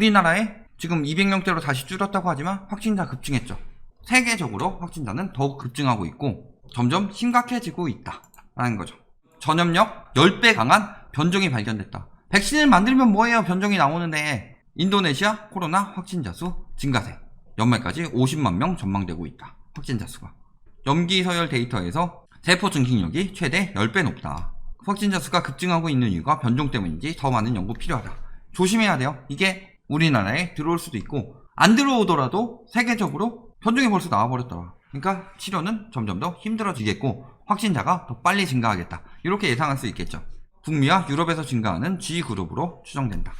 우리나라에 지금 200명대로 다시 줄었다고 하지만 확진자 급증했죠. 세계적으로 확진자는 더욱 급증하고 있고 점점 심각해지고 있다라는 거죠. 전염력 10배 강한 변종이 발견됐다. 백신을 만들면 뭐예요? 변종이 나오는데 인도네시아 코로나 확진자 수 증가세. 연말까지 50만 명 전망되고 있다. 확진자 수가. 염기 서열 데이터에서 세포 증식력이 최대 10배 높다. 확진자 수가 급증하고 있는 이유가 변종 때문인지 더 많은 연구 필요하다. 조심해야 돼요. 이게 우리나라에 들어올 수도 있고 안 들어오더라도 세계적으로 변종이 벌써 나와버렸더라. 그러니까 치료는 점점 더 힘들어지겠고 확진자가 더 빨리 증가하겠다. 이렇게 예상할 수 있겠죠. 북미와 유럽에서 증가하는 G그룹으로 추정된다.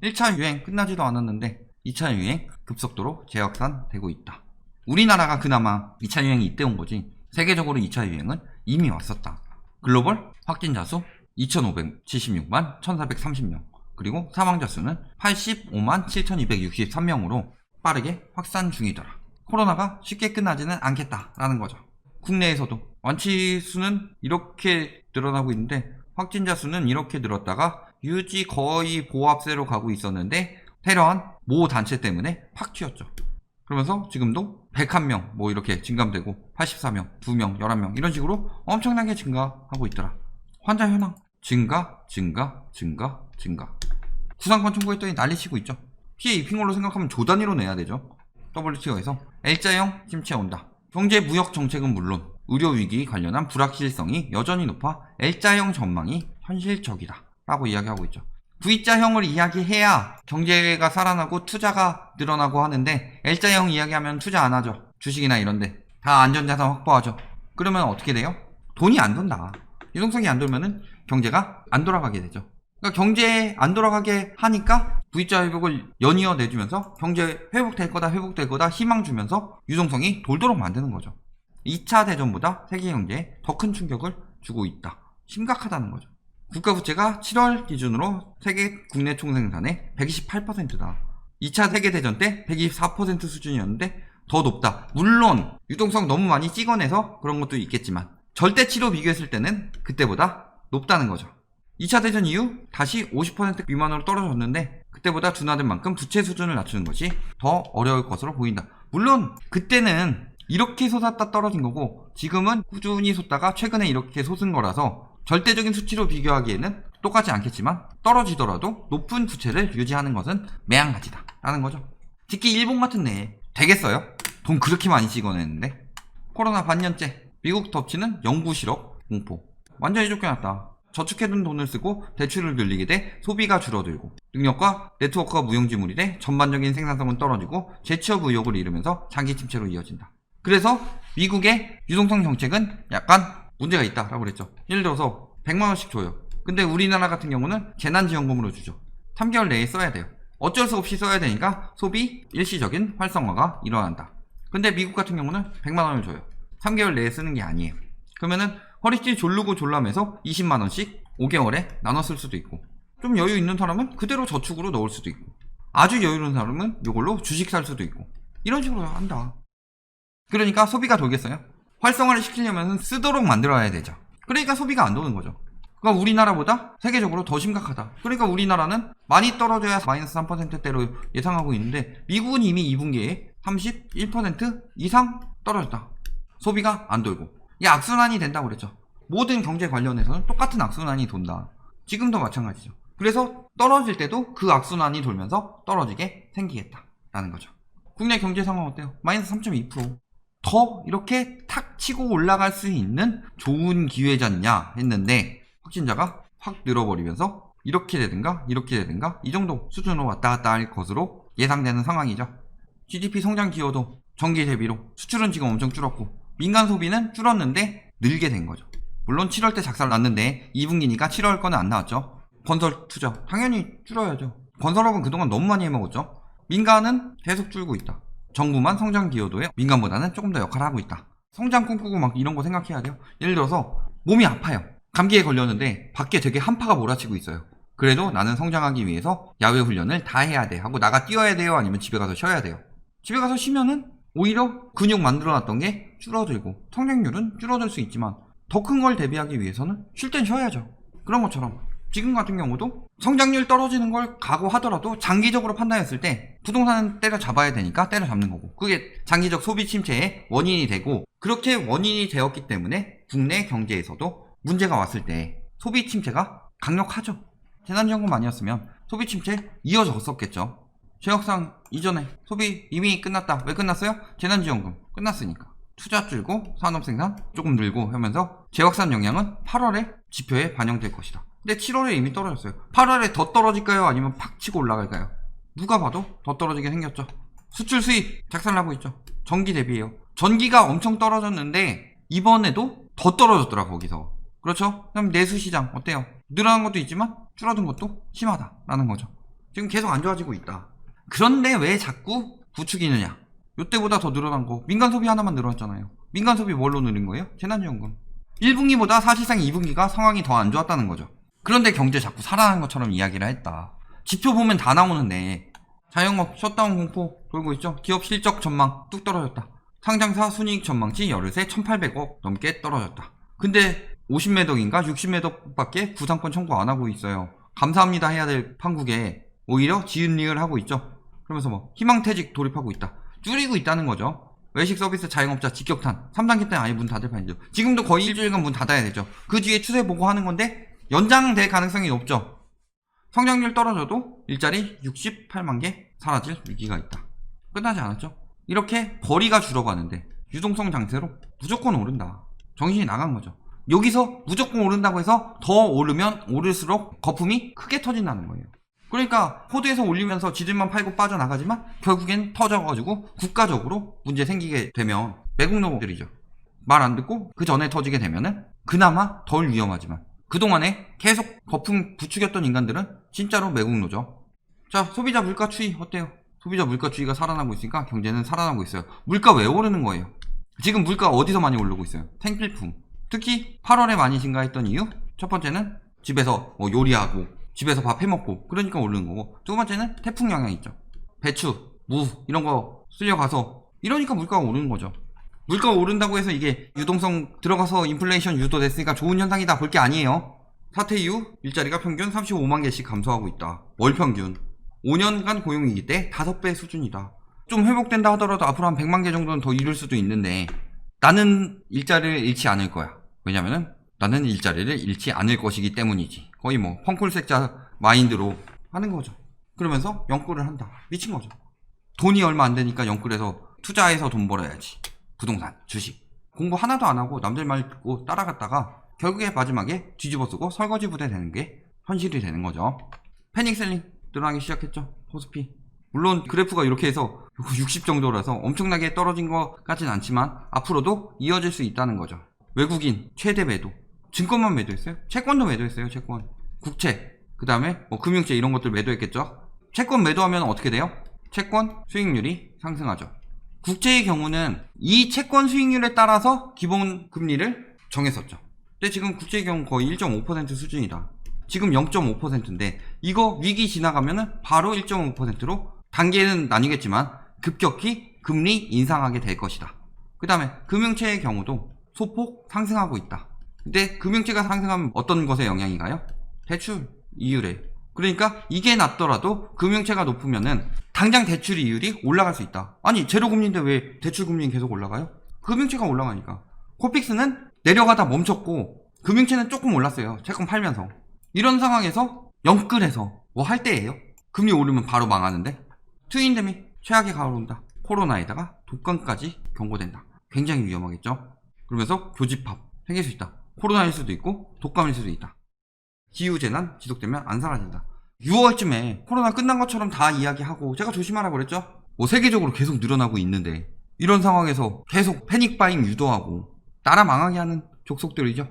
1차 유행 끝나지도 않았는데 2차 유행 급속도로 재확산되고 있다. 우리나라가 그나마 2차 유행이 이때 온 거지 세계적으로 2차 유행은 이미 왔었다. 글로벌 확진자 수 2,576만 1,430명 그리고 사망자 수는 85만 7,263명으로 빠르게 확산 중이더라. 코로나가 쉽게 끝나지는 않겠다라는 거죠. 국내에서도 완치 수는 이렇게 늘어나고 있는데 확진자 수는 이렇게 늘었다가 유지 거의 보합세로 가고 있었는데 테러한 모 단체 때문에 팍 튀었죠. 그러면서 지금도 101명 뭐 이렇게 증감되고 84명, 2명, 11명 이런 식으로 엄청나게 증가하고 있더라. 환자 현황 증가. 구상권 청구했더니 난리치고 있죠. 피해 입힌 걸로 생각하면 조 단위로 내야 되죠. WTO에서 L자형 침체 온다. 경제 무역 정책은 물론 의료 위기 관련한 불확실성이 여전히 높아 L자형 전망이 현실적이다 라고 이야기하고 있죠. V자형을 이야기해야 경제가 살아나고 투자가 늘어나고 하는데 L자형 이야기하면 투자 안 하죠. 주식이나 이런데 다 안전자산 확보하죠. 그러면 어떻게 돼요? 돈이 안 돈다. 유동성이 안 돌면은 경제가 안 돌아가게 되죠. 그러니까 경제 안 돌아가게 하니까 V자 회복을 연이어 내주면서 경제 회복될 거다 희망 주면서 유동성이 돌도록 만드는 거죠. 2차 대전보다 세계 경제에 더 큰 충격을 주고 있다. 심각하다는 거죠. 국가부채가 7월 기준으로 세계 국내 총생산의 128%다. 2차 세계대전 때 124% 수준이었는데 더 높다. 물론 유동성 너무 많이 찍어내서 그런 것도 있겠지만 절대치로 비교했을 때는 그때보다 높다는 거죠. 2차 대전 이후 다시 50% 미만으로 떨어졌는데 그때보다 둔화된 만큼 부채 수준을 낮추는 것이 더 어려울 것으로 보인다. 물론 그때는 이렇게 솟았다 떨어진 거고 지금은 꾸준히 솟다가 최근에 이렇게 솟은 거라서 절대적인 수치로 비교하기에는 똑같지 않겠지만 떨어지더라도 높은 부채를 유지하는 것은 매한가지다 라는 거죠. 특히 일본 같은 데 되겠어요? 돈 그렇게 많이 찍어냈는데. 코로나 반년째 미국 덮치는 영구 실업 공포. 완전히 쫓겨났다. 저축해둔 돈을 쓰고 대출을 늘리게 돼 소비가 줄어들고 능력과 네트워크가 무용지물이 돼 전반적인 생산성은 떨어지고 재취업 의욕을 잃으면서 장기 침체로 이어진다. 그래서 미국의 유동성 정책은 약간 문제가 있다라고 그랬죠. 예를 들어서 100만원씩 줘요. 근데 우리나라 같은 경우는 재난지원금으로 주죠. 3개월 내에 써야 돼요. 어쩔 수 없이 써야 되니까 소비 일시적인 활성화가 일어난다. 근데 미국 같은 경우는 100만원을 줘요. 3개월 내에 쓰는 게 아니에요. 그러면은 허리띠 졸르고 졸라매서 20만원씩 5개월에 나눠 쓸 수도 있고 좀 여유 있는 사람은 그대로 저축으로 넣을 수도 있고 아주 여유로운 사람은 이걸로 주식 살 수도 있고 이런 식으로 한다. 그러니까 소비가 돌겠어요? 활성화를 시키려면 쓰도록 만들어야 되죠. 그러니까 소비가 안 도는 거죠. 그러니까 우리나라보다 세계적으로 더 심각하다. 그러니까 우리나라는 많이 떨어져야 마이너스 3%대로 예상하고 있는데 미국은 이미 2분기에 31% 이상 떨어졌다. 소비가 안 돌고 이게 악순환이 된다고 그랬죠. 모든 경제 관련해서는 똑같은 악순환이 돈다. 지금도 마찬가지죠. 그래서 떨어질 때도 그 악순환이 돌면서 떨어지게 생기겠다라는 거죠. 국내 경제 상황 어때요? 마이너스 3.2%. 더 이렇게 탁 치고 올라갈 수 있는 좋은 기회잖냐 했는데 확진자가 확 늘어버리면서 이렇게 되든가 이 정도 수준으로 왔다 갔다 할 것으로 예상되는 상황이죠. GDP 성장 기여도 전기 대비로 수출은 지금 엄청 줄었고 민간 소비는 줄었는데 늘게 된 거죠. 물론 7월 때 작살 났는데 2분기니까 7월 거는 안 나왔죠. 건설 투자 당연히 줄어야죠. 건설업은 그동안 너무 많이 해먹었죠. 민간은 계속 줄고 있다. 정부만 성장 기여도에 민간보다는 조금 더 역할을 하고 있다. 성장 꿈꾸고 막 이런 거 생각해야 돼요. 예를 들어서 몸이 아파요. 감기에 걸렸는데 밖에 되게 한파가 몰아치고 있어요. 그래도 나는 성장하기 위해서 야외 훈련을 다 해야 돼 하고 나가 뛰어야 돼요? 아니면 집에 가서 쉬어야 돼요? 집에 가서 쉬면은 오히려 근육 만들어놨던 게 줄어들고 성장률은 줄어들 수 있지만 더 큰 걸 대비하기 위해서는 쉴 땐 쉬어야죠. 그런 것처럼 지금 같은 경우도 성장률 떨어지는 걸 각오하더라도 장기적으로 판단했을 때 부동산은 때려잡아야 되니까 때려잡는 거고, 그게 장기적 소비 침체의 원인이 되고, 그렇게 원인이 되었기 때문에 국내 경제에서도 문제가 왔을 때 소비 침체가 강력하죠. 재난지원금 아니었으면 소비 침체 이어졌었겠죠. 제역상 이전에 소비 이미 끝났다. 왜 끝났어요? 재난지원금 끝났으니까. 투자 줄고 산업생산 조금 늘고 하면서 재확산 영향은 8월에 지표에 반영될 것이다. 근데 7월에 이미 떨어졌어요. 8월에 더 떨어질까요? 아니면 팍 치고 올라갈까요? 누가 봐도 더 떨어지게 생겼죠. 수출 수입 작살나고 있죠. 전기 대비해요. 전기가 엄청 떨어졌는데 이번에도 더 떨어졌더라, 거기서. 그렇죠? 그럼 내수시장 어때요? 늘어난 것도 있지만 줄어든 것도 심하다라는 거죠. 지금 계속 안 좋아지고 있다. 그런데 왜 자꾸 부추기느냐? 이때보다 더 늘어난 거, 민간 소비 하나만 늘어났잖아요. 민간 소비 뭘로 늘린 거예요? 재난지원금. 1분기보다 사실상 2분기가 상황이 더 안 좋았다는 거죠. 그런데 경제 자꾸 살아나는 것처럼 이야기를 했다. 지표 보면 다 나오는데 자영업 셧다운 공포 돌고 있죠. 기업 실적 전망 뚝 떨어졌다. 상장사 순이익 전망치 열흘새 1800억 넘게 떨어졌다. 근데 50매덕인가 60매덕밖에 구상권 청구 안 하고 있어요. 감사합니다 해야 될 판국에 오히려 지은리을 하고 있죠. 그러면서 뭐 희망퇴직 돌입하고 있다. 줄이고 있다는 거죠. 외식 서비스 자영업자 직격탄. 3단계 때는 아예 문 닫을 판이죠. 지금도 거의 일주일간 문 닫아야 되죠. 그 뒤에 추세 보고 하는 건데 연장될 가능성이 높죠. 성장률 떨어져도 일자리 68만 개 사라질 위기가 있다. 끝나지 않았죠. 이렇게 거리가 줄어가는데 유동성 장세로 무조건 오른다. 정신이 나간 거죠. 여기서 무조건 오른다고 해서 더 오르면 오를수록 거품이 크게 터진다는 거예요. 그러니까 호드에서 올리면서 지들만 팔고 빠져나가지만 결국엔 터져가지고 국가적으로 문제 생기게 되면 매국노들이죠. 말 안 듣고 그 전에 터지게 되면은 그나마 덜 위험하지만 그동안에 계속 거품 부추겼던 인간들은 진짜로 매국노죠. 자, 소비자 물가 추이 어때요? 소비자 물가 추이가 살아나고 있으니까 경제는 살아나고 있어요. 물가 왜 오르는 거예요? 지금 물가 어디서 많이 오르고 있어요? 생필품. 특히 8월에 많이 증가했던 이유? 첫 번째는 집에서 뭐 요리하고 집에서 밥 해먹고 그러니까 오르는 거고, 두 번째는 태풍 영향이 있죠. 배추, 무 이런 거 쓸려가서 이러니까 물가가 오르는 거죠. 물가가 오른다고 해서 이게 유동성 들어가서 인플레이션 유도됐으니까 좋은 현상이다 볼 게 아니에요. 사태 이후 일자리가 평균 35만 개씩 감소하고 있다. 월 평균 5년간 고용위기 때 5배 수준이다. 좀 회복된다 하더라도 앞으로 한 100만 개 정도는 더 잃을 수도 있는데 나는 일자리를 잃지 않을 거야. 왜냐면은 나는 일자리를 잃지 않을 것이기 때문이지. 거의 뭐 펑쿨색자 마인드로 하는 거죠. 그러면서 연끌을 한다. 미친 거죠. 돈이 얼마 안 되니까 연끌해서 투자해서 돈 벌어야지. 부동산, 주식. 공부 하나도 안 하고 남들 말 듣고 따라갔다가 결국에 마지막에 뒤집어 쓰고 설거지 부대 되는 게 현실이 되는 거죠. 패닉셀링 늘어나기 시작했죠. 코스피. 물론 그래프가 이렇게 해서 60 정도라서 엄청나게 떨어진 것 같진 않지만 앞으로도 이어질 수 있다는 거죠. 외국인 최대 매도. 증권만 매도했어요? 채권도 매도했어요. 채권. 국채. 그 다음에 뭐 금융채 이런 것들 매도했겠죠. 채권 매도하면 어떻게 돼요? 채권 수익률이 상승하죠. 국채의 경우는 이 채권 수익률에 따라서 기본 금리를 정했었죠. 근데 지금 국채의 경우 거의 1.5% 수준이다. 지금 0.5%인데 이거 위기 지나가면은 바로 1.5%로 단계는 나뉘겠지만 급격히 금리 인상하게 될 것이다. 그 다음에 금융채의 경우도 소폭 상승하고 있다. 근데 금융채가 상승하면 어떤 것에 영향이 가요? 대출 이율에. 그러니까 이게 낮더라도 금융채가 높으면은 당장 대출 이율이 올라갈 수 있다. 아니 제로금리인데 왜 대출 금리는 계속 올라가요? 금융채가 올라가니까. 코픽스는 내려가다 멈췄고 금융채는 조금 올랐어요. 채권 팔면서. 이런 상황에서 연끌해서 뭐 할 때예요. 금리 오르면 바로 망하는데. 트윈데믹 최악의 가을 온다. 코로나에다가 독감까지 경고된다. 굉장히 위험하겠죠. 그러면서 교집합 생길 수 있다. 코로나일 수도 있고 독감일 수도 있다. 기후재난 지속되면 안 사라진다. 6월쯤에 코로나 끝난 것처럼 다 이야기하고 제가 조심하라고 그랬죠. 뭐 세계적으로 계속 늘어나고 있는데 이런 상황에서 계속 패닉바잉 유도하고 나라 망하게 하는 족속들이죠.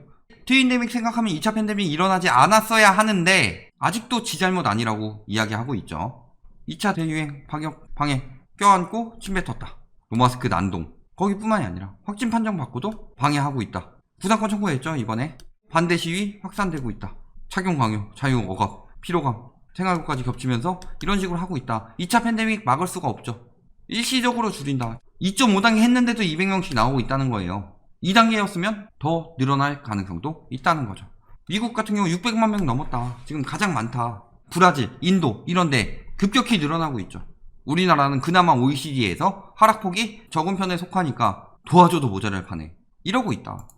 트윈데믹 생각하면 2차 팬데믹 일어나지 않았어야 하는데 아직도 지 잘못 아니라고 이야기하고 있죠. 2차 대유행 방역 방해 껴안고 침뱉었다. 노마스크 난동 거기뿐만이 아니라 확진 판정 받고도 방해하고 있다. 구상권 청구했죠. 이번에 반대 시위 확산되고 있다. 착용 강요, 자유 억압, 피로감, 생활고까지 겹치면서 이런 식으로 하고 있다. 2차 팬데믹 막을 수가 없죠. 일시적으로 줄인다. 2.5단계 했는데도 200명씩 나오고 있다는 거예요. 2단계였으면 더 늘어날 가능성도 있다는 거죠. 미국 같은 경우 600만 명 넘었다. 지금 가장 많다. 브라질, 인도 이런데 급격히 늘어나고 있죠. 우리나라는 그나마 OECD에서 하락폭이 적은 편에 속하니까 도와줘도 모자랄 판에 이러고 있다.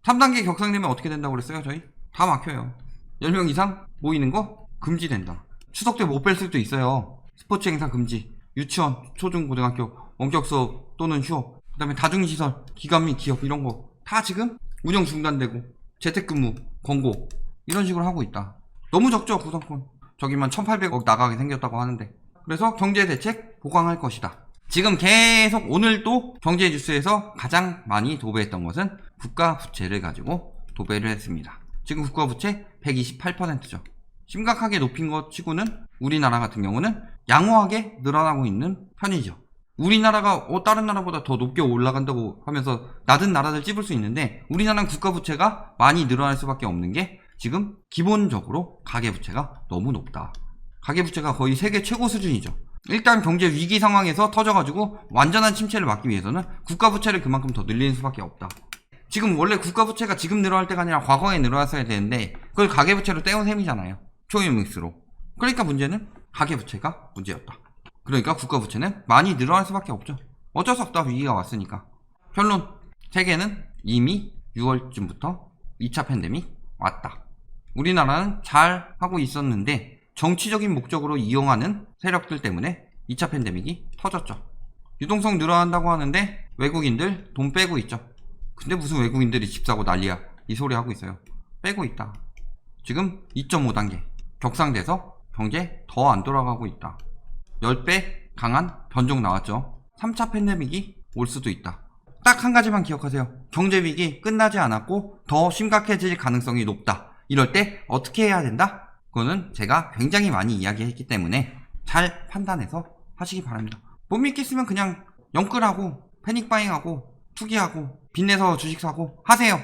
3단계 격상되면 어떻게 된다고 그랬어요? 저희? 다 막혀요. 10명 이상 모이는 거 금지된다. 추석 때 못 뺄 수도 있어요. 스포츠 행사 금지, 유치원, 초중, 고등학교, 원격 수업 또는 휴업, 그 다음에 다중시설, 기관 및 기업 이런 거 다 지금 운영 중단되고 재택근무, 권고 이런 식으로 하고 있다. 너무 적죠 구성권. 저기만 1800억 나가게 생겼다고 하는데. 그래서 경제대책 보강할 것이다. 지금 계속 오늘도 경제 뉴스에서 가장 많이 도배했던 것은 국가 부채를 가지고 도배를 했습니다. 지금 국가 부채 128%죠. 심각하게 높인 것 치고는 우리나라 같은 경우는 양호하게 늘어나고 있는 편이죠. 우리나라가 다른 나라보다 더 높게 올라간다고 하면서 낮은 나라들 찝을 수 있는데 우리나라는 국가 부채가 많이 늘어날 수밖에 없는 게 지금 기본적으로 가계부채가 너무 높다. 가계부채가 거의 세계 최고 수준이죠. 일단 경제 위기 상황에서 터져가지고 완전한 침체를 막기 위해서는 국가 부채를 그만큼 더 늘리는 수밖에 없다. 지금 원래 국가 부채가 지금 늘어날 때가 아니라 과거에 늘어났어야 되는데 그걸 가계부채로 떼온 셈이잖아요. 초임믹스로. 그러니까 문제는 가계부채가 문제였다. 그러니까 국가 부채는 많이 늘어날 수밖에 없죠. 어쩔 수 없다. 위기가 왔으니까. 결론. 세계는 이미 6월쯤부터 2차 팬데믹 왔다. 우리나라는 잘 하고 있었는데 정치적인 목적으로 이용하는 세력들 때문에 2차 팬데믹이 터졌죠. 유동성 늘어난다고 하는데 외국인들 돈 빼고 있죠. 근데 무슨 외국인들이 집 사고 난리야. 이 소리 하고 있어요. 빼고 있다. 지금 2.5단계 격상돼서 경제 더 안 돌아가고 있다. 10배 강한 변종 나왔죠. 3차 팬데믹이 올 수도 있다. 딱 한 가지만 기억하세요. 경제위기 끝나지 않았고 더 심각해질 가능성이 높다. 이럴 때 어떻게 해야 된다? 그거는 제가 굉장히 많이 이야기했기 때문에 잘 판단해서 하시기 바랍니다. 못 믿겠으면 그냥 영끌하고 패닉바잉하고 투기하고 빚내서 주식 사고 하세요.